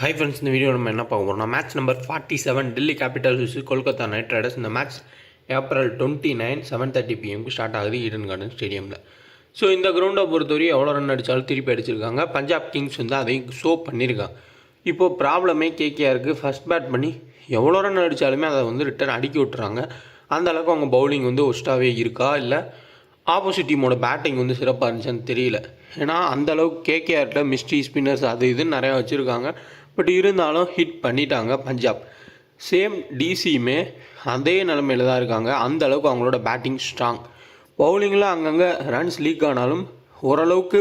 Hi friends, இந்த video நம்ம என்ன பார்க்க போகிறோம்னா match number 47 Delhi Capitals vs Kolkata night Riders. இந்த மேட்ச் ஏப்ரல் 29 7:30 PM ஸ்டார்ட் ஆகுது ஈடன் கார்டன் ஸ்டேடியமில். ஸோ இந்த கிரவுண்டை பொறுத்தவரை எவ்வளோ ரன் அடித்தாலும் திருப்பி அடிச்சிருக்காங்க. பஞ்சாப் கிங்ஸ் வந்து அதையும் ஷோ பண்ணியிருக்காங்க. இப்போது ப்ராப்ளமே கேகேஆருக்கு ஃபஸ்ட் பேட் பண்ணி எவ்வளோ ரன் அடித்தாலுமே அதை வந்து ரிட்டர்ன் அடிக்கி விட்டுறாங்க. அந்த அளவுக்கு அவங்க பவுலிங் வந்து ஒஸ்ட்டாகவே இருக்கா, இல்லை ஆப்போசிட் டீமோட பேட்டிங் வந்து சிறப்பாக இருந்துச்சுன்னு தெரியல. ஏன்னா அந்தளவுக்கு கேகேஆர்கிட்ட மிஸ்ட்ரி ஸ்பின்னர்ஸ் அது இதுன்னு நிறையா வச்சுருக்காங்க. பட் இருந்தாலும் ஹிட் பண்ணிட்டாங்க பஞ்சாப். சேம் டிசியுமே அதே நிலமையில தான் இருக்காங்க. அந்த அளவுக்கு அவங்களோட பேட்டிங் ஸ்ட்ராங். பவுலிங்கில் அங்கங்கே ரன்ஸ் லீக் ஆனாலும் ஓரளவுக்கு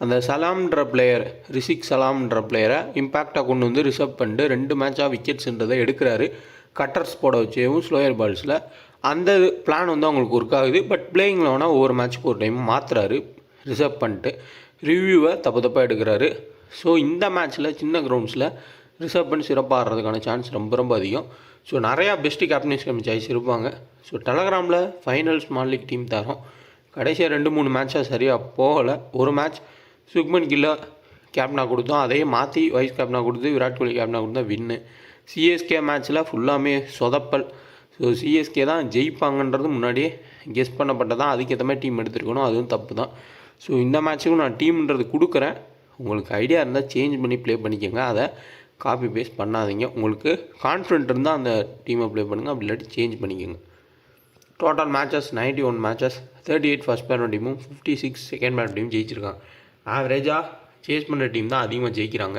அந்த சலாம்ன்ற பிளேயர், ரிஷிக் சலாம்ன்ற பிளேயரை இம்பேக்டாக கொண்டு வந்து ரிசர்வ் பண்ணிட்டு 2 மேட்சாக விக்கெட்ஸ்ன்றதை எடுக்கிறாரு. கட்டர்ஸ் போட வச்சேவும் ஸ்லோயர் பால்ஸில் அந்த பிளான் வந்து அவங்களுக்கு ஒர்க் ஆகுது. பட் பிளேயிங்கில் வேணால் ஒவ்வொரு மேட்ச்சுக்கு ஒரு டைம் மாற்றுறாரு, ரிசர்வ் பண்ணிட்டு ரிவ்யூவை தப்பாக எடுக்கிறாரு. ஸோ இந்த மேட்ச்சில் சின்ன கிரவுண்ட்ஸில் ரிசர்வ் பண்ணி சிறப்பாக ஆடுறதுக்கான சான்ஸ் ரொம்ப அதிகம். ஸோ நிறையா பெஸ்ட்டு கேப்டன்ஸ் சாய்ஸ் இருப்பாங்க. ஸோ டெலகிராமில் ஃபைனல் ஸ்மால் லீக் டீம் தரோம். கடைசியாக 2-3 மேட்சாக சரியாக போகலை. ஒரு மேட்ச் சுக்மன் கில்லை கேப்டனாக கொடுத்தோம், அதையே மாற்றி வைஸ் கேப்டனாக கொடுத்து விராட் கோலி கேப்டனாக கொடுத்தா வின்னு. சிஎஸ்கே மேட்ச்சில் ஃபுல்லாமே சொதப்பல். ஸோ சிஎஸ்கே தான் ஜெயிப்பாங்கன்றது முன்னாடியே கெஸ் பண்ணப்பட்டதான். அதுக்கேற்ற மாதிரி டீம் எடுத்துருக்கணும், அதுவும் தப்பு தான். ஸோ இந்த மேட்ச்சுக்கும் நான் டீம்ன்றது கொடுக்குறேன். உங்களுக்கு ஐடியா இருந்தால் சேஞ்ச் பண்ணி ப்ளே பண்ணிக்கோங்க, அதை காப்பி பேஸ்ட் பண்ணாதீங்க. உங்களுக்கு கான்ஃபிடென்ட் இருந்தால் அந்த டீமை ப்ளே பண்ணுங்கள், அப்படி இல்லாட்டி சேஞ்ச் பண்ணிக்கோங்க. Total matches 91 matches, 38 first bad டீமும் 56 செகண்ட் பேட் டீமும் ஜெயிச்சிருக்காங்க. ஆவரேஜாக சேஸ் பண்ணுற டீம் தான் அதிகமாக ஜெயிக்கிறாங்க.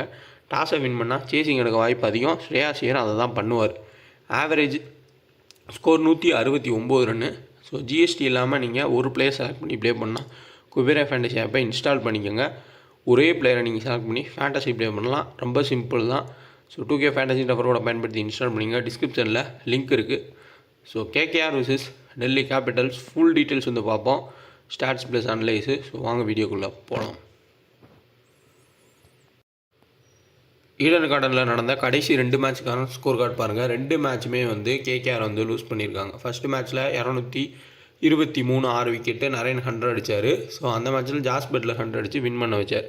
டாஸை வின் பண்ணால் சேசிங் எடுக்க வாய்ப்பு அதிகம். ஸ்ரேயாஸ் ஐயர் அதை தான் பண்ணுவார். Average score 169 run. So GST இல்லாமல் நீங்கள் ஒரு பிளேயர் செலக்ட் பண்ணி ப்ளே பண்ணால் குபேரா ஃபேண்டசி ஆப்பை இன்ஸ்டால் பண்ணிக்கோங்க. ஒரே பிளேயரை நீங்கள் செலக்ட் பண்ணி ஃபேண்டசி ப்ளே பண்ணலாம். ரொம்ப சிம்பிள் தான். ஸோ 2K ஃபேண்டசி ரெஃபரோட பயன்படுத்தி இன்ஸ்டால் பண்ணிங்க. டிஸ்கிரிப்ஷனில் லிங்க் இருக்குது. So KKR vs Delhi Capitals full details வந்து பார்ப்போம், ஸ்டாட்ஸ் ப்ளஸ் அனலைஸு. ஸோ வாங்க வீடியோக்குள்ளே போகலாம். ஈடன் கார்டனில் நடந்த கடைசி 2 மேட்ச்சுக்கான ஸ்கோர் கார்டு பாருங்கள். 2 மேட்சுமே வந்து கேகேஆர் வந்து லூஸ் பண்ணியிருக்காங்க. ஃபஸ்ட்டு மேட்ச்சில் 223 6 விக்கெட்டு நரேன் 100 அடித்தார். ஸோ அந்த மேட்ச்சில் ஜாஸ் பட்லர் 100 அடித்து வின் பண்ண வச்சார்.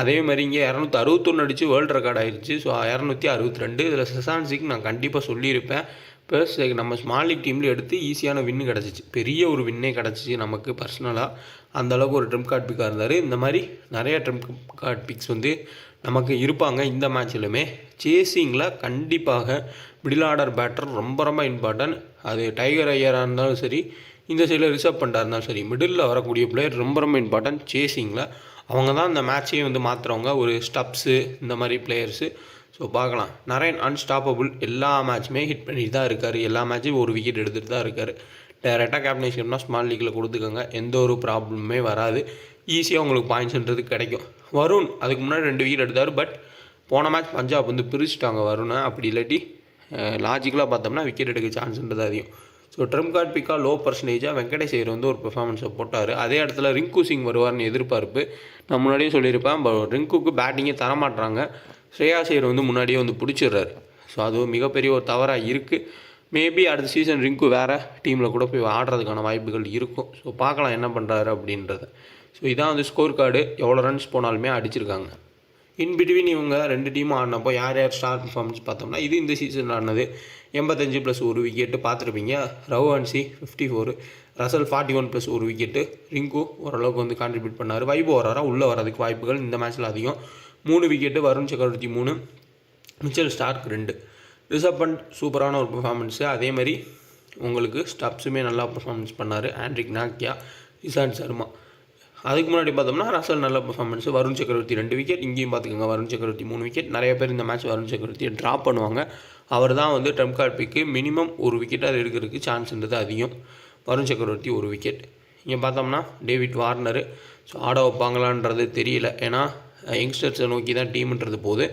அதே மாதிரி இங்கே 261 அடித்து வேர்ல்டு ரெக்கார்ட் ஆகிடுச்சு. ஸோ 262. இதில் செசான்சிக்கு நான் கண்டிப்பாக சொல்லியிருப்பேன். ப்ளஸ் நம்ம ஸ்மால் லீக் டீமில் எடுத்து ஈஸியான வின்னு கிடச்சிச்சு, பெரிய ஒரு வின்னே கிடச்சிச்சு நமக்கு பர்சனலாக. அந்தளவுக்கு ஒரு ட்ரிம் கார்டு பிக்காக இருந்தார். இந்த மாதிரி நிறையா ட்ரிம் கார்டு பிக்ஸ் வந்து நமக்கு இருப்பாங்க. இந்த மேட்ச்லையுமே சேசிங்கில் கண்டிப்பாக மிடில் ஆர்டர் பேட்டர் ரொம்ப இம்பார்ட்டன்ட். அது டைகர் ஐயராக இருந்தாலும் சரி, இந்த சைடில் ரிசர்வ் பண்ணிட்டா இருந்தாலும் சரி, மிடில் வரக்கூடிய பிளேயர் ரொம்ப இம்பார்ட்டன்ட் சேசிங்கில். அவங்க தான் இந்த மேட்சையும் வந்து மாற்றுறவங்க, ஒரு ஸ்டப்ஸு இந்த மாதிரி பிளேயர்ஸு. ஸோ பார்க்கலாம், நரேன் அன்ஸ்டாப்பபிள். எல்லா மேட்சுமே ஹிட் பண்ணிட்டு தான் இருக்கார். எல்லா மேட்சும் ஒரு விக்கெட் எடுத்துகிட்டு தான் இருக்கார். டேரெக்டாக கேப்டன்ஷிப்னா ஸ்மால் லீக்கில் கொடுத்துக்கோங்க, எந்த ஒரு ப்ராப்ளமே வராது. ஈஸியாக உங்களுக்கு பாயிண்ட்ஸ்ன்றது கிடைக்கும். வருண் அதுக்கு முன்னாடி 2 விக்கெட் எடுத்தார். பட் போன மேட்ச் பஞ்சாப் வந்து பிரிச்சுட்டாங்க வருணை. அப்படி இல்லாட்டி லாஜிக்கலாக பார்த்தோம்னா விக்கெட் எடுக்க சான்ஸ்ன்றது அதிகம். ஸோ ட்ரிம் கார்டு பிக்காக லோ பர்சன்டேஜாக வெங்கடேஷ் ஐயர் வந்து ஒரு பெர்ஃபார்மன்ஸை போட்டார். அதே இடத்துல ரிங்கு சிங் வருவார்னு எதிர்பார்ப்பு. நான் முன்னாடியே சொல்லியிருப்பேன், ரிங்குக்கு பேட்டிங்கே தரமாட்டுறாங்க. ஸ்ரேயாஸ் ஐயர் வந்து முன்னாடியே வந்து பிடிச்சிடுறாரு. ஸோ அது மிகப்பெரிய ஒரு தவறாக இருக்குது. மேபி அடுத்த சீசன் ரிங்கு வேறு டீமில் கூட போய் ஆடுறதுக்கான வாய்ப்புகள் இருக்கும். ஸோ பார்க்கலாம் என்ன பண்ணுறாரு அப்படின்றத. ஸோ இதான் வந்து ஸ்கோர் கார்டு. எவ்வளோ ரன்ஸ் போனாலுமே அடிச்சிருக்காங்க. இன்பிட்வீன் இவங்க 2 டீமும் ஆடினப்போ யார் ஸ்டார் பர்ஃபார்மன்ஸ் பார்த்தோம்னா, இது இந்த சீசன் ஆடினது 85 + 1 விக்கெட்டு பார்த்துருப்பீங்க. ரவன்சி 54, ரசல் 41 + 1 விக்கெட்டு. ரிங்கு ஓரளவுக்கு வந்து கான்ட்ரிபியூட் பண்ணார். வைபோ வராரா உள்ளே வரதுக்கு வாய்ப்புகள் இந்த மேட்ச்சில் அதிகம். 3 விக்கெட்டு. வருண் சக்கரவர்த்தி 3, மிச்சல் ஸ்டார்க் 2. ரிஷப் பண்ட் சூப்பரான ஒரு பர்ஃபார்மன்ஸு. அதேமாதிரி உங்களுக்கு ஸ்டப்ஸுமே நல்லா பர்ஃபார்மன்ஸ் பண்ணார். ஆண்ட்ரிக் நாக்கியா, இசான் சர்மா. அதுக்கு முன்னாடி பார்த்தோம்னா ரசல் நல்ல பர்ஃபார்மன்ஸ். வருண் சக்கரவர்த்தி 2 விக்கெட். இங்கேயும் பார்த்துக்கோங்க, வருண் சக்கரவர்த்தி 3 விக்கெட். நிறைய பேர் இந்த மேட்ச் வருண் சக்கரவர்த்தியை ட்ராப் பண்ணுவாங்க. அவர் தான் வந்து ட்ரம்ப் கார்டு பிக்கு. மினிமம் ஒரு விக்கெட் அது எடுக்கிறதுக்கு சான்ஸ்ன்றது அதிகம். வருண் சக்கரவர்த்தி 1 விக்கெட். இங்கே பார்த்தோம்னா டேவிட் வார்னர். ஸோ ஆட வைப்பாங்களான்றது தெரியல, ஏன்னா யங்ஸ்டர்ஸை நோக்கி தான் டீம்ன்றது போகுது.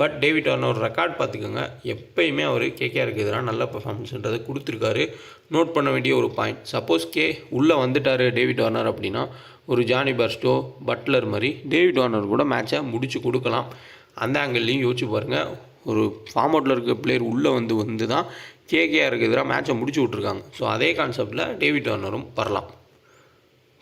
பட் டேவிட் வார்னர் ரெக்கார்ட் பார்த்துக்கோங்க, எப்பயுமே அவர் கேகேஆருக்கு எதிராக நல்ல பர்ஃபார்மன்ஸ்ன்றது கொடுத்துருக்காரு. நோட் பண்ண வேண்டிய ஒரு பாயிண்ட். சப்போஸ் உள்ளே வந்துட்டார் டேவிட் வார்னர் அப்படின்னா, ஒரு ஜானி பர்ஸ்டோ, பட்லர் மாதிரி டேவிட் வார்னர் கூட மேட்சை முடிச்சு கொடுக்கலாம். அந்த ஆங்கிள்லையும் யோசிச்சு பாருங்கள். ஒரு ஃபார்ம் அவுட்டில் இருக்க பிளேயர் உள்ளே வந்து தான் கேகேஆருக்கு எதிராக மேட்சை முடிச்சு விட்ருக்காங்க. ஸோ அதே கான்செப்டில் டேவிட் வார்னரும் வரலாம்.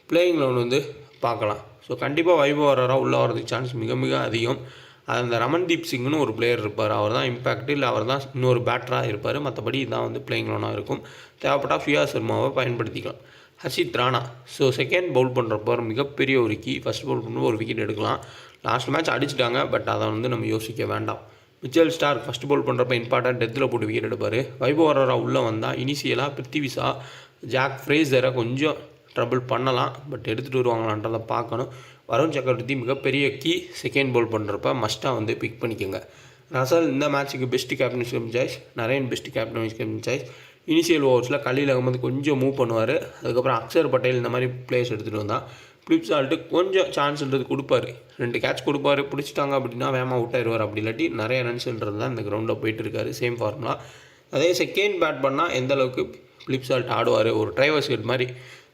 பிளேயிங் லெவன் வந்து பார்க்கலாம். ஸோ கண்டிப்பாக வைபவ் வராரா உள்ளே வரதுக்கு சான்ஸ் மிக அதிகம். அந்த ரமன்தீப் சிங்னு ஒரு பிளேயர் இருப்பார். அவர் தான் இம்பேக்ட், இல்லை அவர் தான் இன்னொரு பேட்டராக இருப்பார். மற்றபடி இதான் வந்து பிளேயிங் லோனாக இருக்கும். தேவைப்பட்டால் ஃபியா சர்மாவை பயன்படுத்திக்கலாம். ஹர்ஷித் ராணா செகண்ட் பவுல் பண்ணுறப்போ மிகப்பெரிய ஒரு கீ. ஃபஸ்ட் பவுல் பண்ணும்போது ஒரு விக்கெட் எடுக்கலாம். லாஸ்ட் மேட்ச் அடிச்சிட்டாங்க, பட் அதை வந்து நம்ம யோசிக்க வேண்டாம். மிச்சல் ஸ்டார்க் ஃபஸ்ட் பவுல் பண்ணுறப்ப இம்பார்ட்டன்ட் டெத்தில் போட்டு விக்கெட் எடுப்பார். வைபவ் அரரா உள்ளே வந்தால் இனிஷியலாக பிருத்திவிஷா, ஜாக் ஃப்ரேசரை கொஞ்சம் ட்ரபிள் பண்ணலாம், பட் எடுத்துகிட்டு வருவாங்களான்றதை பார்க்கணும். வருண் சக்கரவர்த்தி மிகப்பெரிய கீ. செகண்ட் பவுல் பண்ணுறப்ப மஸ்ட்டாக வந்து பிக் பண்ணிக்கோங்க. ரசல் இந்த மேட்ச்சுக்கு best captain choice, Narine best captain choice. Initial ஓவர்ஸில் கலீல் அகமது கொஞ்சம் மூவ் பண்ணுவார். அதுக்கப்புறம் அக்ஷர் பட்டேல் இந்த மாதிரி பிளேயர்ஸ் எடுத்துகிட்டு வந்தால் ஃபிலிப் சால்ட்டு கொஞ்சம் சான்ஸ்ன்றது கொடுப்பாரு. 2 கேட்ச் கொடுப்பாரு, பிடிச்சிட்டாங்க அப்படின்னா வேகமாக அவுட் ஆயிடுவார். அப்படி இல்லாட்டி நிறைய ரன்ஸ்ன்றது தான் இந்த கிரவுண்டில் போயிட்டு இருக்காரு. Same formula. அதே செகண்ட் பேட் பண்ணால் எந்த அளவுக்கு ஃபிலிப் சால்ட் ஆடுவார், ஒரு டிரைவர்ஸ் ஹெட் மாதிரி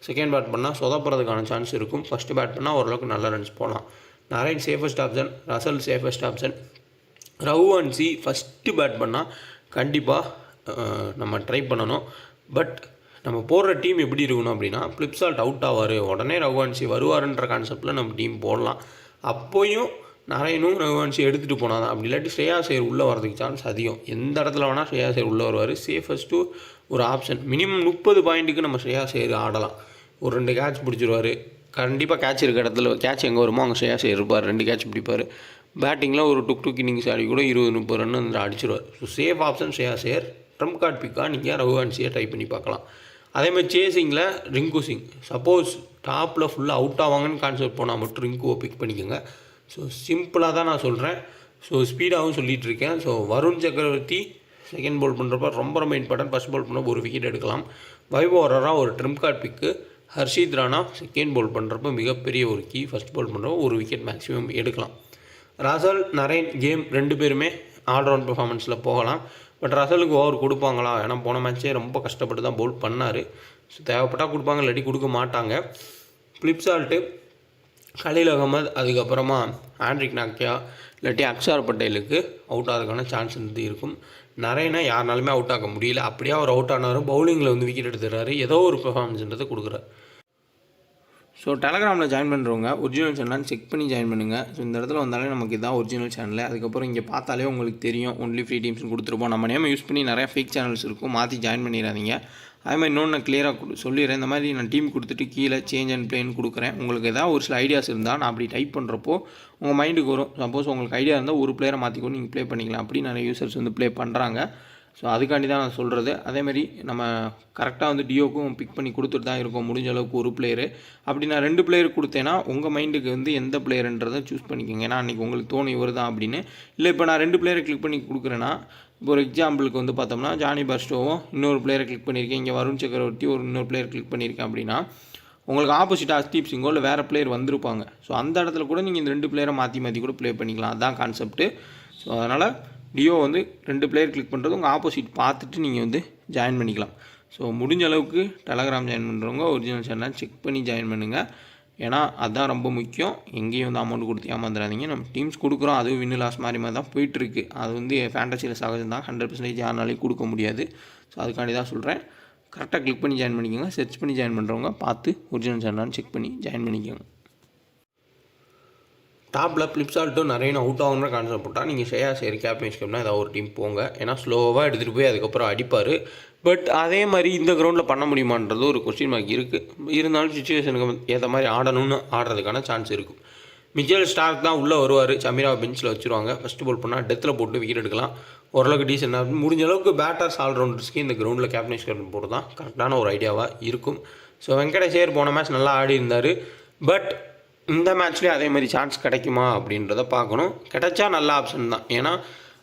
செகண்ட் பேட் பண்ணால் சொதப்புறதுக்கான சான்ஸ் இருக்கும். ஃபஸ்ட்டு பேட் பண்ணால் ஓரளவுக்கு நல்ல ரன்ஸ் போகலாம். Naren safest option, Russell safest option. Raghuvanshi first bat பண்ணால் கண்டிப்பாக நம்ம ட்ரை பண்ணணும். பட் நம்ம போடுற டீம் எப்படி இருக்கணும் அப்படின்னா, ஃபிலிப் சால்ட் அவுட் ஆவார் உடனே ரகுவன்சி வருவாருன்ற கான்செப்டில் நம்ம டீம் போடலாம். அப்போயும் நரேனும் ரகுவன்சி எடுத்துகிட்டு போனால் தான். அப்படி இல்லாட்டி ஸ்ரேயாஸ் ஐயர் உள்ளே வரதுக்கு சான்ஸ் அதிகம். எந்த இடத்துல வேணால் ஸ்ரேயாஸ் ஐயர் உள்ளே வருவார். சேஃபஸ்ட்டு ஒரு ஆப்ஷன். மினிமம் 30 பாயிண்ட்டுக்கு நம்ம ஸ்ரேயாஸ் ஐயர் ஆடலாம். ஒரு 2 கேட்ச் பிடிச்சிருவார். கண்டிப்பாக கேட்ச் இருக்க இடத்துல கேட்ச் எங்கே வருமோ அங்கே ஸ்ரேயாஸ் ஐயர் இருப்பார். 2 கேட்ச் பிடிப்பார். பேட்டிங்கில் ஒரு டுக் இன்னிங்ஸ் ஆடி கூட 20-30 ரன் வந்து அடிச்சிருவார். So safe option Shreyas Iyer. Trump card பிக்காக நீங்கள் ரகுவன்சியை ட்ரை பண்ணி பார்க்கலாம். அதேமாதிரி சேசிங்கில் ரிங்கு சிங். சப்போஸ் டாப்பில் ஃபுல்லாக அவுட் ஆவாங்கன்னு கான்செப்ட் போனால் மட்டும் ரிங்குவை பிக் பண்ணிக்கோங்க. ஸோ சிம்பிளாக தான் நான் சொல்கிறேன். ஸோ ஸ்பீடாகவும் சொல்லிகிட்டு இருக்கேன். ஸோ வருண் சக்கரவர்த்தி செகண்ட் பவுல் பண்ணுறப்ப ரொம்ப இம்பார்ட்டன்ட். ஃபஸ்ட் பவுல் பண்ண ஒரு விக்கெட் எடுக்கலாம். வைபவ் அரரா ஒரு ட்ரிம் கார்டு பிக்கு. ஹர்ஷித் ராணா செகண்ட் பவுல் பண்ணுறப்ப மிகப்பெரிய ஒரு கீ. ஃபஸ்ட் பவுல் பண்ணுறப்ப ஒரு விக்கெட் மேக்ஸிமம் எடுக்கலாம். ரசல், நரேன் கேம் 2 பேருமே ஆல்ரவுண்ட் பெர்ஃபார்மன்ஸில் போகலாம். பட் ரசலுக்கு ஓவர் கொடுப்பாங்களா? ஏன்னா போன மேட்ச்சே ரொம்ப கஷ்டப்பட்டு தான் பவுல் பண்ணார். ஸோ தேவைப்பட்டால் கொடுப்பாங்க, இல்லாட்டி கொடுக்க மாட்டாங்க. ஃபிலிப் சால்ட்டு, கலீல் அகமது, அதுக்கப்புறமா ஆண்ட்ரிக் நாக்கியா இல்லாட்டி அக்ஷர் பட்டேலுக்கு அவுட் ஆகிறதுக்கான சான்ஸ் வந்து இருக்கும். நரேனை யாருனாலுமே அவுட் ஆக முடியல. அப்படியே அவர் அவுட் ஆனாரும் பவுலிங்கில் வந்து விக்கெட் எடுத்துடுறாரு. ஏதோ ஒரு பெர்ஃபார்மன்ஸ்ன்றதை கொடுக்குறாரு. ஸோ டெலகிராமில் ஜாயின் பண்ணுறவங்க ஒரிஜினல் சேனலான்னு செக் பண்ணி ஜாயின் பண்ணுங்கள். ஸோ இந்த இடத்துல வந்தாலே நமக்கு இதான் ஒரிஜினல் சேனல். அதுக்கப்புறம் இங்கே பார்த்தாலே உங்களுக்கு தெரியும் ஒன்லி ஃப்ரீ டீம்ஸ்னு கொடுத்துருப்போம். நம்ம நேம் யூஸ் பண்ணி நிறையா ஃபேக் சேனல்ஸ் இருக்கும், மாற்றி ஜாயின் பண்ணிடாதீங்க. அதுமாதிரி இன்னொன்று நான் கிளியராக சொல்லிடுறேன். இந்த மாதிரி நான் டீம் கொடுத்துட்டு கீழே சேஞ்ச் அண்ட் பிளேன்னு கொடுக்குறேன். உங்களுக்கு ஏதாவது ஒரு சில ஐடியாஸ் இருந்தால் நான் அப்படி டைப் பண்ணுறப்போ உங்கள் மைண்டுக்கு வரும். சப்போஸ் உங்களுக்கு ஐடியா இருந்தால் ஒரு பிளேயரை மாற்றிக்கொண்டு நீங்கள் ப்ளே பண்ணிக்கலாம். அப்படி நிறைய யூசர்ஸ் வந்து ப்ளே பண்ணுறாங்க. ஸோ அதுக்காண்டி தான் நான் சொல்கிறது. அதேமாதிரி நம்ம கரெக்டாக வந்து டியோக்கும் பிக் பண்ணி கொடுத்துட்டு தான் இருக்கோம் முடிஞ்ச அளவுக்கு ஒரு பிளேயரு. அப்படி நான் 2 பிளேயர் கொடுத்தேன்னா உங்கள் மைண்டுக்கு வந்து எந்த பிளேயருன்றதை சூஸ் பண்ணிக்கோங்க. ஏன்னா அன்றைக்கி உங்களுக்கு தோணும் இவர் தான் அப்படின்னு. இல்லை இப்போ நான் 2 பிளேயரை கிளிக் பண்ணி கொடுக்குறேன்னா, இப்போ ஒரு எக்ஸாம்பிளுக்கு வந்து பார்த்தோம்னா ஜானி பர்ஸ்டோவும் இன்னொரு பிளேயரை கிளிக் பண்ணியிருக்கேன், இங்கே வருண் சக்கரவர்த்தி இன்னொரு பிளேயர் கிளிக் பண்ணியிருக்கேன் அப்படின்னா உங்களுக்கு ஆப்போசிட்டாக ஹர்ஷ்தீப் சிங்கோ இல்லை வேறு பிளேயர் வந்திருப்பாங்க. ஸோ அந்த இடத்துல கூட நீங்கள் இந்த 2 பிளேயரை மாற்றி கூட ப்ளே பண்ணிக்கலாம். அதுதான் கான்செப்ட்டு. ஸோ அதனால் டியோ வந்து 2 பிளேயர் கிளிக் பண்ணுறது உங்கள் ஆப்போசிட் பார்த்துட்டு நீங்கள் வந்து ஜாயின் பண்ணிக்கலாம். ஸோ முடிஞ்ச அளவுக்கு டெலகிராம் ஜாயின் பண்ணுறவங்க ஒரிஜினல் சேனல் செக் பண்ணி ஜாயின் பண்ணுங்கள். ஏன்னா அதுதான் ரொம்ப முக்கியம். எங்கேயும் வந்து அமௌண்ட் கொடுத்து ஏமாந்துடாதீங்க. நம்ம டீம்ஸ் கொடுக்குறோம், அதுவும் வின்னு லாஸ் மாதிரி தான் போயிட்டுருக்கு. அது வந்து ஃபேண்டசியில் சகஜம் தான். 100% யாருனாலையும் கொடுக்க முடியாது. ஸோ அதுக்காண்டி தான் சொல்கிறேன். கரெக்டாக கிளிக் பண்ணி ஜாயின் பண்ணிக்கோங்க. சர்ச் பண்ணி ஜாயின் பண்ணுறவங்க பார்த்து ஒரிஜினல் சேனல்னு செக் பண்ணி ஜாயின் பண்ணிக்கோங்க. டாப்பில் ஃபிலிப் சால்ட்டும் நிறைய அவுட் ஆகுன்ற கான்செப்ட் போட்டால் நீங்கள் ஸ்ரேயாஸ் ஐயர் கேப்டன் கேப்னா ஏதாவது ஒரு டீம் போங்க. ஏன்னா ஸ்லோவாக எடுத்துகிட்டு போய் அதுக்கப்புறம் அடிப்பார். பட் அதே மாதிரி இந்த கிரவுண்டில் பண்ண முடியுமான்றது ஒரு கொஸ்டின் மார்க் இருக்குது. இருந்தாலும் சுச்சுவேஷனுக்கு ஏற்ற மாதிரி ஆடுறதுக்கான சான்ஸ் இருக்கும். மிச்சல் ஸ்டார்க் தான் உள்ளே வருவார். சமீரா பெஞ்சில் வச்சுருவாங்க. ஃபஸ்ட்டு பால் பண்ணால் டெத்தில் போட்டு விக்கெட் எடுக்கலாம். ஓரளவுக்கு டீசெண்டாக முடிஞ்ச அளவுக்கு பேட்டர்ஸ் ஆல்ரவுண்டர்ஸ்க்கு இந்த கிரவுண்டில் கேப்டன் கேப்டன் போட்டு தான் கரெக்டான ஒரு ஐடியாவாக இருக்கும். ஸோ வெங்கடேஷ் ஐயர் போன மேட்ச் நல்லா ஆடி இருந்தார். பட் இந்த மேட்ச்லேயே அதே மாதிரி சான்ஸ் கிடைக்குமா அப்படின்றத பார்க்கணும். கிடைச்சா நல்ல ஆப்ஷன் தான். ஏன்னா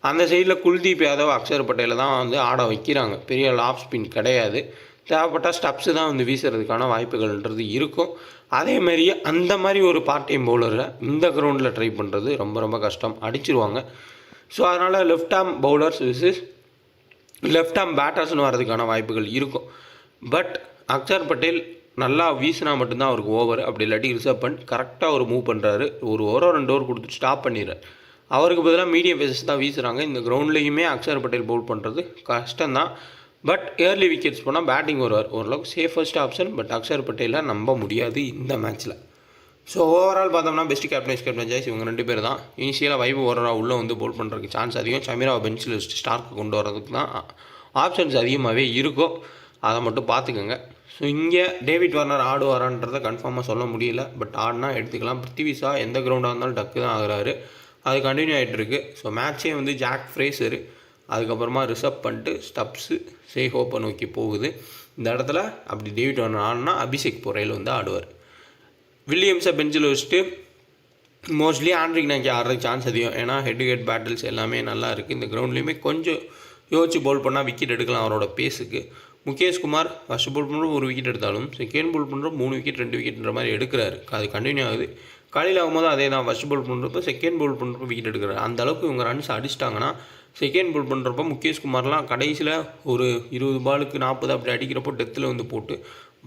அந்த சைடில் குல்தீப் யாதவ், அக்ஷர் பட்டேலை தான் வந்து ஆட வைக்கிறாங்க. பெரிய லாப் ஸ்பின் கிடையாது. தேவைப்பட்ட ஸ்டப்ஸு தான் வந்து வீசுறதுக்கான வாய்ப்புகள்ன்றது இருக்கும். அதேமாதிரி அந்த மாதிரி ஒரு பார்ட் டைம் பவுலரை இந்த கிரவுண்டில் ட்ரை பண்ணுறது ரொம்ப ரொம்ப கஷ்டம், அடிச்சிருவாங்க. ஸோ அதனால் left arm bowlers versus left arm பேட்டர்ஸ்னு வரதுக்கான வாய்ப்புகள் இருக்கும். பட் அக்ஷர் பட்டேல் நல்லா வீசினா மட்டும்தான் அவருக்கு ஓவர். அப்படி இல்லாட்டி ரிசர்வ் பண்ணி கரெக்டாக ஒரு மூவ் பண்ணுறாரு. ஒரு ஓவரோ 2 ஓவர் கொடுத்துட்டு ஸ்டாப் பண்ணிடுறாரு. அவருக்கு பதிலாக மீடியம் பேசஸ் தான் வீசுகிறாங்க. இந்த கிரவுண்ட்லேயுமே அக்ஷர் பட்டேல் பவுல் பண்ணுறது கஷ்டம்தான். பட் ஏர்லி விக்கெட்ஸ் போனால் பேட்டிங் வருவார். ஓரளவுக்கு சேஃபஸ்ட் ஆப்ஷன். பட் அக்ஷர் பட்டேலை நம்ப முடியாது இந்த மேட்ச்சில். ஸோ ஓவரால் பார்த்தோம்னா பெஸ்ட் கேப்டன் ஜாய்ஸ் இவங்க 2 பேர் தான். இனிஷியலாக வைபவ் ஓவரா உள்ளே வந்து போல் பண்ணுறதுக்கு சான்ஸ் அதிகம். சமீராவை பெஞ்சில் வச்சுட்டு ஸ்டார்க்கு கொண்டு வரதுக்கு தான் ஆப்ஷன்ஸ் அதிகமாகவே இருக்கும். அதை மட்டும் பார்த்துக்கோங்க. ஸோ இங்கே டேவிட் வார்னர் ஆடுவாரான்றதை கன்ஃபார்மாக சொல்ல முடியல. பட் ஆடினா எடுத்துக்கலாம். பிருத்திவி ஷா எந்த கிரவுண்டாக இருந்தாலும் டக்கு தான் ஆகுறாரு. அது கண்டினியூ ஆகிட்டு இருக்குது. ஸோ மேட்சே வந்து ஜாக் ஃப்ரேசரு, அதுக்கப்புறமா ரிசர்வ் பண்ணிட்டு ஸ்டப்ஸு சேஹோப்பை நோக்கி போகுது. இந்த இடத்துல அப்படி டேவிட் வார்னர் ஆடினா அபிஷேக் பொறையில் வந்து ஆடுவார். வில்லியம்ஸை பெஞ்சில் வச்சுட்டு மோஸ்ட்லி ஆண்ட்ரிக் நாக்கி ஆடுறதுக்கு சான்ஸ் அதிகம். ஏன்னா ஹெட் டு ஹெட் பேட்டில்ஸ் எல்லாமே நல்லா இருக்குது. இந்த கிரவுண்ட்லேயுமே கொஞ்சம் யோசிச்சு போல் பண்ணால் விக்கெட் எடுக்கலாம் அவரோட பேஸுக்கு. முகேஷ் குமார் ஃபஸ்ட் போல் பண்ணுற 1 விக்கெட் எடுத்தாலும் செகண்ட் போல் பண்ணுற 3 விக்கெட் 2 விக்கெட்ன்ற மாதிரி எடுக்கிறாரு. அது கண்டினியூ ஆகுது. காலையில் ஆகும்போது அதே தான். ஃபஸ்ட் போல் பண்ணுறப்போ செகண்ட் போல் பண்ணுறப்போ விக்கெட் எடுக்கிறாரு. அந்த அளவுக்கு இவங்க ரன்ஸ் அடிச்சிட்டாங்கன்னா செகண்ட் போல் பண்ணுறப்போ முகேஷ் குமார்லாம் கடைசியில் ஒரு 20 பாலுக்கு 40 அப்படி அடிக்கிறப்போ டெத்தில் வந்து போட்டு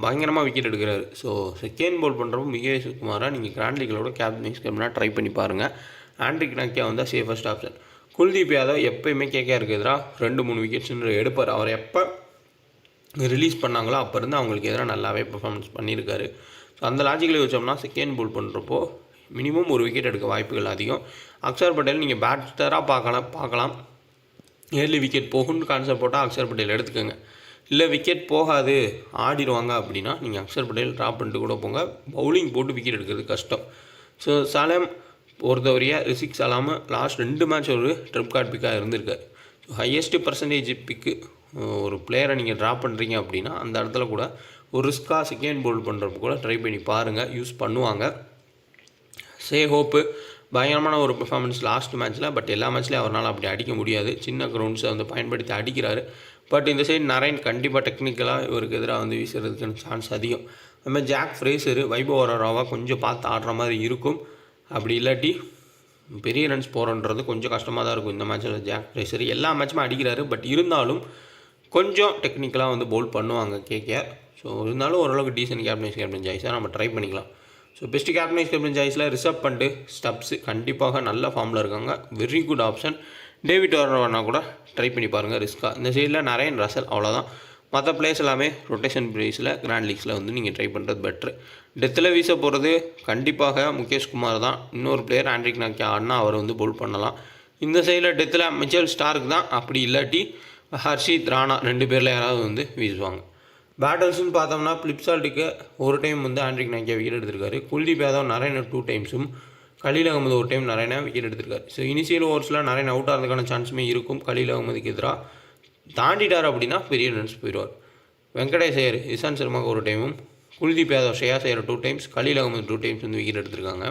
பயங்கரமாக விக்கெட் எடுக்கிறாரு. ஸோ செகண்ட் போல் பண்ணுறப்போ முகேஷ் குமாரை நீங்கள் கிராண்ட் லீக்களோட கேப்டனாக ட்ரை பண்ணி பாருங்கள். ஆண்ட்ரிக் நாக்கியா வந்தால் சேஃபஸ்ட் ஆப்ஷன். குல்தீப் யாதவ் எப்போயுமே கேகேஆருக்கு எதிராக 2-3 விக்கெட்ஸ் எடுப்பார். அவர் எப்போ ரிலீஸ் பண்ணாங்களோ அப்போ இருந்து அவங்களுக்கு எதிராக நல்லாவே பெர்ஃபார்மன்ஸ் பண்ணியிருக்காரு. ஸோ அந்த லாஜிக்கில் வச்சோம்னா செகண்ட் போல் பண்ணுறப்போ மினிமம் 1 விக்கெட் எடுக்க வாய்ப்புகள் அதிகம். அக்ஷர் பட்டேல் நீங்கள் பேட்டராக பார்க்கலாம். ஏர்லி விக்கெட் போகும்னு கான்செப்ட் போட்டால் அக்ஷர் பட்டேல் எடுத்துக்கோங்க. இல்லை விக்கெட் போகாது ஆடிடுவாங்க அப்படின்னா நீங்கள் அக்ஷர் பட்டேல் ட்ராப் பண்ணிட்டு கூட போங்க. பவுலிங் போட்டு விக்கெட் எடுக்கிறது கஷ்டம். ஸோ சலாம் பொறுத்தவரையா ரிஷிக் சலாம் லாஸ்ட் 2 மேட்ச் ஒரு ட்ரிப் கார்டு பிக்காக இருந்திருக்காரு. ஸோ ஹையஸ்ட்டு பர்சன்டேஜ் பிக்கு ஒரு பிளேயரை நீங்கள் ட்ராப் பண்ணுறீங்க அப்படின்னா அந்த இடத்துல கூட ஒரு ரிஸ்க்காக செகண்ட் போல் பண்ணுறப்ப கூட ட்ரை பண்ணி பாருங்கள். யூஸ் பண்ணுவாங்க. சேஹோப்பு பயங்கரமான ஒரு பெர்ஃபார்மன்ஸ் லாஸ்ட் மேட்ச்சில். பட் எல்லா மேட்ச்லேயும் அவரால் அப்படி அடிக்க முடியாது. சின்ன கிரவுண்ட்ஸை வந்து பயன்படுத்தி அடிக்கிறாரு. பட் இந்த சைடு நரேன் கண்டிப்பாக டெக்னிக்கலாக இவருக்கு எதிராக வந்து வீசுறதுக்கான சான்ஸ் அதிகம். அதுமாதிரி ஜாக் ஃப்ரேசரு வைபவ் ஓவராவாக கொஞ்சம் பார்த்து ஆடுற மாதிரி இருக்கும். அப்படி இல்லாட்டி பெரிய ரன்ஸ் போகிறன்றது கொஞ்சம் கஷ்டமாக தான் இருக்கும். இந்த மேட்ச்சில் ஜாக் ஃப்ரேசர் எல்லா மேட்சுமே அடிக்கிறாரு. பட் இருந்தாலும் கொஞ்சம் டெக்னிக்கலாக வந்து பவுல் பண்ணுவாங்க கேகேஆர். ஸோ இருந்தாலும் ஓரளவுக்கு டீசன்ட் கேப்டன் ஜாய்ஸாக நம்ம ட்ரை பண்ணிக்கலாம். ஸோ பெஸ்ட்டு கேப்டன் ஜாய்ஸில் ரிசர்வ் பண்ணிட்டு ஸ்டப்ஸு கண்டிப்பாக நல்ல ஃபார்மில் இருக்காங்க. Very good option. David Warner கூட ட்ரை பண்ணி பாருங்கள் ரிஸ்க்காக. இந்த சைடில் நரேன் ரசல் அவ்வளோதான். மற்ற பிளேஸ் எல்லாமே ரொட்டேஷன் ப்ரைஸில் கிராண்ட் லீக்ஸில் வந்து நீங்கள் ட்ரை பண்ணுறது பெட்ரு. டெத்தில் வீச போகிறது கண்டிப்பாக முகேஷ் குமார் தான். இன்னொரு பிளேயர் ஆண்ட்ரிக் நாக்கி ஆடினா அவர் வந்து பவுல் பண்ணலாம். இந்த சைடில் டெத்தில் மிச்சல் ஸ்டார்க் தான். அப்படி இல்லாட்டி ஹர்ஷித் ராணா 2 பேரில் யாராவது வந்து வீசுவாங்க. பேட்டர்ஸ்னு பார்த்தோம்னா ஃபிலிப்சால்ட்டுக்கு ஒரு டைம் வந்து ஆண்ட்ரிக் நாக்கியா விக்கெட் எடுத்திருக்காரு. குல்தீப் யாதவ் நரேன் 2 டைம்ஸும் கலீல் அகமது ஒரு டைம் நரேனா விக்கெட் எடுத்திருக்காரு. ஸோ இனிஷியல் ஓவர்ஸில் நரேன் அவுட் ஆகிறதுக்கான சான்ஸுமே இருக்கும். கலீல் அகமதுக்கு எதிராக தாண்டிட்டார் அப்படின்னா பெரிய ரன்ஸ் போயிடுவார். வெங்கடேஷ் ஐயர் இஷாந்த் சர்மாவுக்கு ஒரு டைமும், குல்தீப் யாதவ் ஷ்ரேயாஸ் ஐயர் 2 டைம்ஸ், கலீல் அகமது 2 டைம்ஸ் வந்து விக்கெட் எடுத்திருக்காங்க.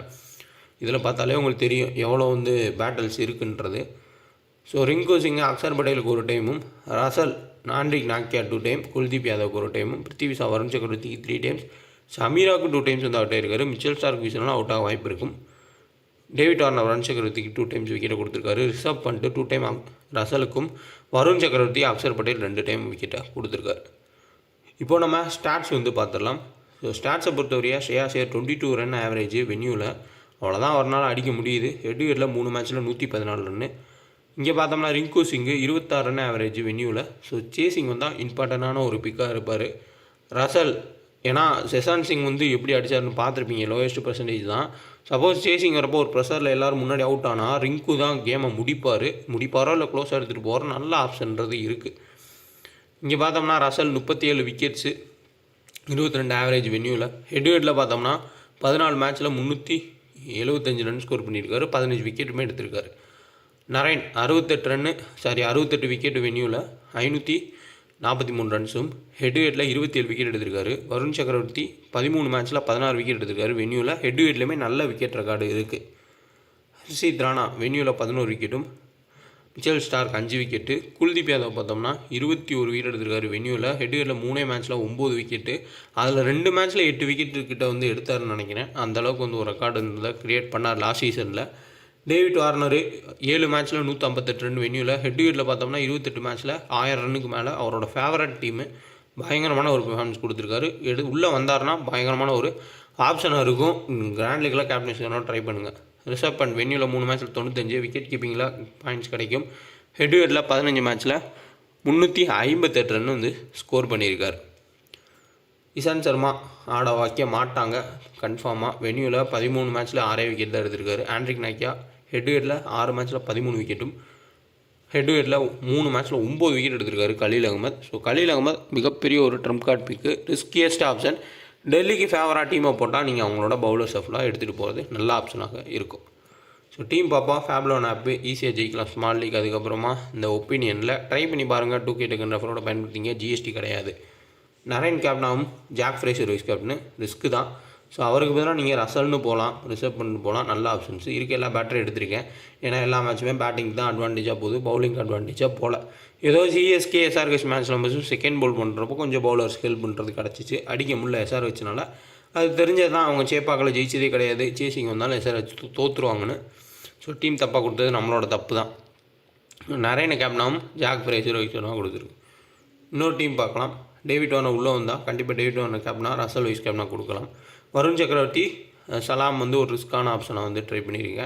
இதில் பார்த்தாலே உங்களுக்கு தெரியும் எவ்வளோ வந்து பேட்டல்ஸ் இருக்குன்றது. ஸோ ரிங்கு சிங் அக்ஷர் பட்டேலுக்கு ஒரு டைமும், ரசல் ஆண்ட்ரிக் நாக்கியா 2 டைம், குல்தீப் யாதவுக்கு ஒரு டைமும், பிருத்திவி ஷா வருண் சக்கரவர்த்திக்கு 3 டைம்ஸ், சமீராவுக்கு 2 டைம்ஸ் வந்து அவுட் ஆகிருக்காரு. மிச்சல் ஸ்டார்க் வீசினா அவுட் ஆக வாய்ப்பு இருக்கும். டேவிட் வார்னர் வருண் சக்கரவர்த்திக்கு 2 டைம்ஸ் விக்கெட்டை கொடுத்துருக்காரு. ரிசர்வ் பண்ணிட்டு 2 டைம் ரசலுக்கும், வருண் சக்கரவர்த்தி அக்ஷர் பட்டேல் 2 டைம் விக்கெட்டை கொடுத்துருக்காரு. இப்போது நம்ம ஸ்டாட்ஸ் வந்து பார்த்துடலாம். ஸோ ஸ்டாட்ஸை பொறுத்தவரையா ஷ்ரேயாஸ் ஐயர் 22 ரன் ஆவரேஜ் வென்யூவில், அவ்வளோதான் அவரால் அடிக்க முடியுது. ஹெட் ஹெட்டில் 3 மேட்ச்சில் 114 ரன்னு. இங்கே பார்த்தோம்னா ரிங்கு சிங் 26 ரன் ஆவரேஜ் வென்யூவில். ஸோ சேசிங் வந்தால் இம்பார்ட்டண்டான ஒரு பிக்காக இருப்பார். ரசல் ஏன்னா செசான் சிங் வந்து எப்படி அடித்தார்னு பார்த்துருப்பீங்க, லோயஸ்ட் பர்சன்டேஜ் தான். சப்போஸ் சேசிங் வரப்போ ஒரு ப்ரெஷரில் எல்லோரும் முன்னாடி அவுட் ஆனால் ரிங்கு தான் கேமை முடிப்பாரோ இல்லை க்ளோஸாக எடுத்துகிட்டு போகிற நல்ல ஆப்ஷன்றது இருக்குது. இங்கே பார்த்தோம்னா ரசல் 37 விக்கெட்ஸு 22 ஆவரேஜ் வென்யூவில். ஹெட்டில் பார்த்தோம்னா 14 மேட்ச்சில் 375 ரன் ஸ்கோர் பண்ணியிருக்காரு. 15 விக்கெட்டுமே எடுத்திருக்காரு. நரேன் 68 விக்கெட் வென்யூவில் 543 ரன்ஸும், ஹெட்டில் 27 விக்கெட் எடுத்திருக்காரு. வருண் சக்கரவர்த்தி 13 மேட்ச்சில் 16 விக்கெட் எடுத்திருக்காரு வென்யூவில். ஹெட்லேயுமே நல்ல விக்கெட் ரெக்கார்டு இருக்குது. ஹர்ஷித் ராணா வென்யூவில் 11 விக்கெட்டும், Mitchell Starc 5 wicket. Kuldeep Yadav பார்த்தோம்னா 21 விக்கெட் எடுத்திருக்காரு வென்யூவில். ஹெட்டில் 3 மேட்ச்சில் 9 விக்கெட்டு. அதில் 2 மேட்ச்சில் 8 விக்கெட்டு கிட்ட வந்து எடுத்தாருன்னு நினைக்கிறேன். அந்தளவுக்கு வந்து ஒரு ரெக்கார்டு இருந்ததை க்ரியேட் பண்ணார் லாஸ்ட் சீசனில். டேவிட் வார்னர் 7 மேட்ச்சில் 158 ரன் வென்யூவில். ஹெட்டில் பார்த்தோம்னா 28 மேட்ச்சில் 1000 ரன்னுக்கு மேலே. அவரோட ஃபேவரட் டீமு பயங்கரமான ஒரு பெர்ஃபார்மன்ஸ் கொடுத்துருக்காரு. உள்ளே வந்தார்னா பயங்கரமான ஒரு ஆப்ஷனாக இருக்கும். கிராண்ட் லீக்கில் கேப்டன்ஷிப் ட்ரை பண்ணுங்கள். ரிஷப் பண்ட் வென்யூவில் 3 மேட்ச்சில் 95, விக்கெட் கீப்பிங்கில் பாயிண்ட்ஸ் கிடைக்கும். ஹெட்ல 15 மேட்ச்சில் 358 ரன் வந்து ஸ்கோர் பண்ணியிருக்கார். இசாந்த் சர்மா ஆட வைக்க மாட்டாங்க கன்ஃபார்மாக. வென்யூவில் 13 மேட்ச்சில் 6 விக்கெட் தான் எடுத்திருக்காரு. ஆண்ட்ரிக் நாக்கியா ஹெட்வேர்டில் 6 மேட்ச்சில் 13 விக்கெட்டும், ஹெட்வேர்டில் 3 மேட்ச்சில் 9 விக்கெட் எடுத்திருக்காரு கலீல் அகமத். ஸோ கலீல் அகமத் மிகப்பெரிய ஒரு ட்ரம்ப் கார்டு பிக்கு, ரிஸ்கியஸ்ட் ஆப்ஷன். டெல்லிக்கு ஃபேவராக டீமை போட்டால் நீங்கள் அவங்களோட பவுலர் ஷஃப்லாக எடுத்துகிட்டு போகிறது நல்ல ஆப்ஷனாக இருக்கும். ஸோ டீம் பாப்பா ஃபேப்லோன் ஆப்பு ஈஸியாக ஜெயிக்கலாம் ஸ்மால் லீக். அதுக்கப்புறமா இந்த ஒப்பீனியனில் ட்ரை பண்ணி பாருங்கள். 2K டெக்கன் ரெஃபரோட பயன்படுத்திங்க, ஜிஎஸ்டி கிடையாது. நரேன் கேப்டனாகவும் ஜாக் ஃப்ரேசர் வைஸ் கேப்டனு ரிஸ்க்கு தான். ஸோ அவருக்கு பதிலாக நீங்கள் ரசல்னு போகலாம், ரிசர்வ் பண்ணிட்டு போகலாம். நல்ல ஆப்ஷன்ஸ் இருக்க. எல்லா பேட்டரி எடுத்திருக்கேன், ஏன்னா எல்லா மேட்சுமே பேட்டிங் தான் அட்வான்டேஜாக போகுது, பவுலிங் அட்வான்டேஜாக போகல. ஏதோ சிஎஸ்கே SRH மேட்ச்சில் நம்ம செகண்ட் பவுல் பண்ணுறப்போ கொஞ்சம் பவுலர்ஸ் ஹெல்ப் பண்ணுறது கிடச்சிச்சு. அடிக்க முடியல SRHனால. அது தெரிஞ்சது தான், அவங்க சேப்பாக்கில் ஜெயிச்சதே கிடையாது. சேசிங் வந்தாலும் SRH தோற்றுருவாங்கன்னு. ஸோ டீம் தப்பாக கொடுத்தது நம்மளோட தப்பு தான். நரேனை கேப்டனாகவும் ஜாக் ஃப்ரேசர் வைஸ் கேப்டனாக கொடுத்துருக்கு. இன்னொரு டீம் பார்க்கலாம். டேவிட் வார்னர் உள்ளே வந்தால் கண்டிப்பாக டேவிட் வார்னர் கேப்டனாக, ரசல் வைஸ் கேப்டனாக கொடுக்கலாம். வருண் சக்கரவர்த்தி, சலாம் வந்து ஒரு ரிஸ்க்கான ஆப்ஷனை வந்து ட்ரை பண்ணியிருக்கீங்க.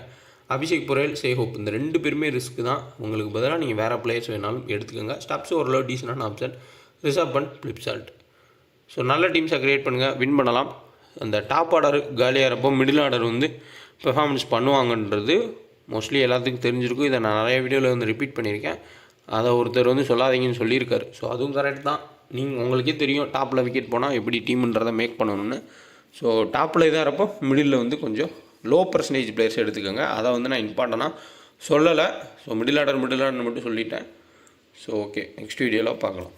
அபிஷேக் புரேல், சேஹோப் இந்த 2 பேருமே ரிஸ்க்கு தான். உங்களுக்கு பதிலாக நீங்கள் வேறு பிளேயர்ஸ் வேணாலும் எடுத்துக்கோங்க. ஸ்டப்ஸ் ஓரளவு டீசனான option. Reserve and Phil Salt. So நல்ல டீம்ஸை க்ரியேட் பண்ணுங்கள், வின் பண்ணலாம். அந்த டாப் ஆர்டர் காலியாகிறப்போ மிடில் ஆர்டர் வந்து பெர்ஃபார்மன்ஸ் பண்ணுவாங்கன்றது மோஸ்ட்லி எல்லாத்துக்கும் தெரிஞ்சிருக்கும். இதை நான் நிறைய வீடியோவில் வந்து ரிப்பீட் பண்ணியிருக்கேன். அதை ஒருத்தர் வந்து சொல்லாதீங்கன்னு சொல்லியிருக்காரு. ஸோ அதுவும் கரெக்ட் தான். உங்களுக்கே தெரியும் டாப்பில் விக்கெட் போனால் எப்படி டீம்ன்றதை மேக் பண்ணணும்னு. ஸோ டாப்பில் இதாக இருப்போ மிடில் வந்து கொஞ்சம் லோ பர்சன்டேஜ் பிளேயர்ஸ் எடுத்துக்கோங்க. அதை வந்து நான் இம்பார்ட்டண்ட்டாக சொல்லலை. ஸோ மிடில் ஆர்டர் மட்டும் சொல்லிட்டேன். ஸோ ஓகே, நெக்ஸ்ட் வீடியோவில் பார்க்கலாம்.